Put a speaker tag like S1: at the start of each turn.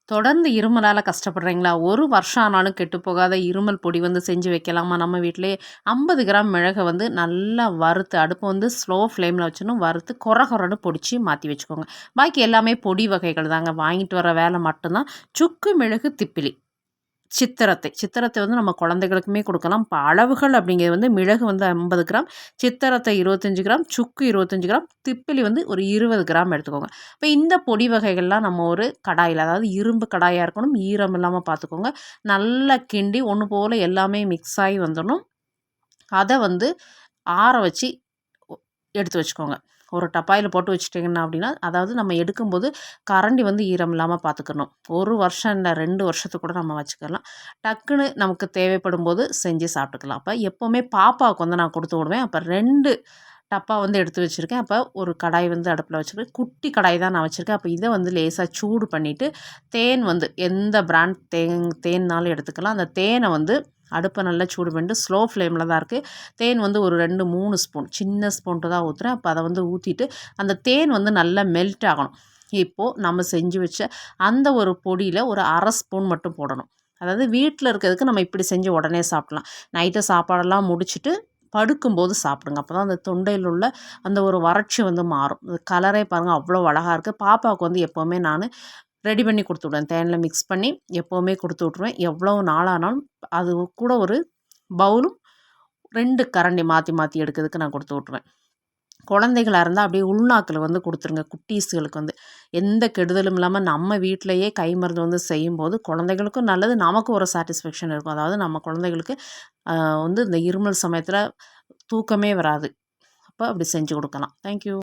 S1: தொடர்ந்து இருமலால் கஷ்டப்படுறீங்களா? ஒரு வருஷம் ஆனாலும் கெட்டு போகாத இருமல் பொடி வந்து செஞ்சு வைக்கலாமா நம்ம வீட்டிலேயே? 50 கிராம் மிளகை வந்து நல்லா வறுத்து, அடுப்பை வந்து ஸ்லோ ஃப்ளேமில் வச்சுணும் வறுத்து கொர கொரன்னு பொடிச்சு மாற்றி வச்சுக்கோங்க. பாக்கி எல்லாமே பொடி வகைகள் தாங்க. வாங்கிட்டு வர வேலை மட்டும்தான். சுக்கு, மிளகு, திப்பிலி, சித்திரத்தை வந்து நம்ம குழந்தைகளுக்குமே கொடுக்கலாம். இப்போ அளவுகள் அப்படிங்கிறது வந்து மிளகு வந்து 50 கிராம், சித்திரத்தை 25 கிராம், சுக்கு 25 கிராம், திப்பிலி வந்து ஒரு 20 கிராம் எடுத்துக்கோங்க. இப்போ இந்த பொடி வகைகள்லாம் நம்ம ஒரு கடாயில், அதாவது இரும்பு கடாயாக இருக்கணும், ஈரம் இல்லாமல் பார்த்துக்கோங்க. நல்லா கிண்டி ஒன்று போல் எல்லாமே மிக்ஸ் ஆகி வந்துடணும். அதை வந்து ஆற வச்சு எடுத்து வச்சுக்கோங்க. ஒரு டப்பாயில் போட்டு வச்சுட்டிங்கன்னா அப்படின்னா, அதாவது நம்ம எடுக்கும்போது கரண்டி வந்து ஈரம் இல்லாமல் பார்த்துக்கணும். 1 வருஷம் இல்லை 2 வருஷத்துக்கு கூட நம்ம வச்சுக்கலாம். டக்குன்னு நமக்கு தேவைப்படும் போது செஞ்சு சாப்பிட்டுக்கலாம். அப்போ எப்போவுமே பாப்பாவுக்கு வந்து நான் கொடுத்து விடுவேன். அப்போ 2 டப்பா வந்து எடுத்து வச்சுருக்கேன். அப்போ ஒரு கடாய் வந்து அடுப்பில் வச்சுருக்கேன். குட்டி கடாய் தான் நான் வச்சுருக்கேன். அப்போ இதை வந்து லேசாக சூடு பண்ணிவிட்டு, தேன் வந்து எந்த பிராண்ட் தேன்னாலும் எடுத்துக்கலாம். அந்த தேனை வந்து அடுப்பை நல்லா சூடு பண்ணிட்டு ஸ்லோ ஃப்ளேமில் தான் இருக்குது. தேன் வந்து ஒரு 2, 3 ஸ்பூன், சின்ன ஸ்பூன்ட்டு தான் ஊற்றுறேன். அப்போ அதை வந்து ஊற்றிட்டு அந்த தேன் வந்து நல்லா மெல்ட் ஆகணும். இப்போது நம்ம செஞ்சு வச்ச அந்த ஒரு பொடியில் ஒரு 1/2 ஸ்பூன் மட்டும் போடணும். அதாவது வீட்டில் இருக்கிறதுக்கு நம்ம இப்படி செஞ்சு உடனே சாப்பிட்லாம். நைட்டு சாப்பாடெல்லாம் முடிச்சுட்டு படுக்கும்போது சாப்பிடுங்க. அப்போ தான் அந்த தொண்டையில் உள்ள அந்த ஒரு வறட்சி வந்து மாறும். கலரே பாருங்கள் அவ்வளோ அழகாக இருக்குது. பாப்பாவுக்கு வந்து எப்போவுமே நான் ரெடி பண்ணி கொடுத்துவிடுவேன். தேனில் மிக்ஸ் பண்ணி எப்போவுமே கொடுத்து விட்ருவேன். எவ்வளோ நாளானாலும் அது கூட ஒரு பவுலும் 2 கரண்டி மாற்றி மாற்றி எடுக்கிறதுக்கு நான் கொடுத்து விட்ருவேன். குழந்தைகளாக இருந்தால் அப்படியே உள்நாக்கில் வந்து கொடுத்துருங்க. குட்டீஸுகளுக்கு வந்து எந்த கெடுதலும் இல்லாமல் நம்ம வீட்டிலையே கை மருந்து வந்து செய்யும்போது குழந்தைகளுக்கும் நல்லது, நமக்கும் ஒரு சாட்டிஸ்ஃபேக்ஷன் இருக்கும். அதாவது நம்ம குழந்தைகளுக்கு வந்து இந்த இருமல் சமயத்தில் தூக்கமே வராது. அப்போ அப்படி செஞ்சு கொடுக்கலாம். தேங்க்யூ.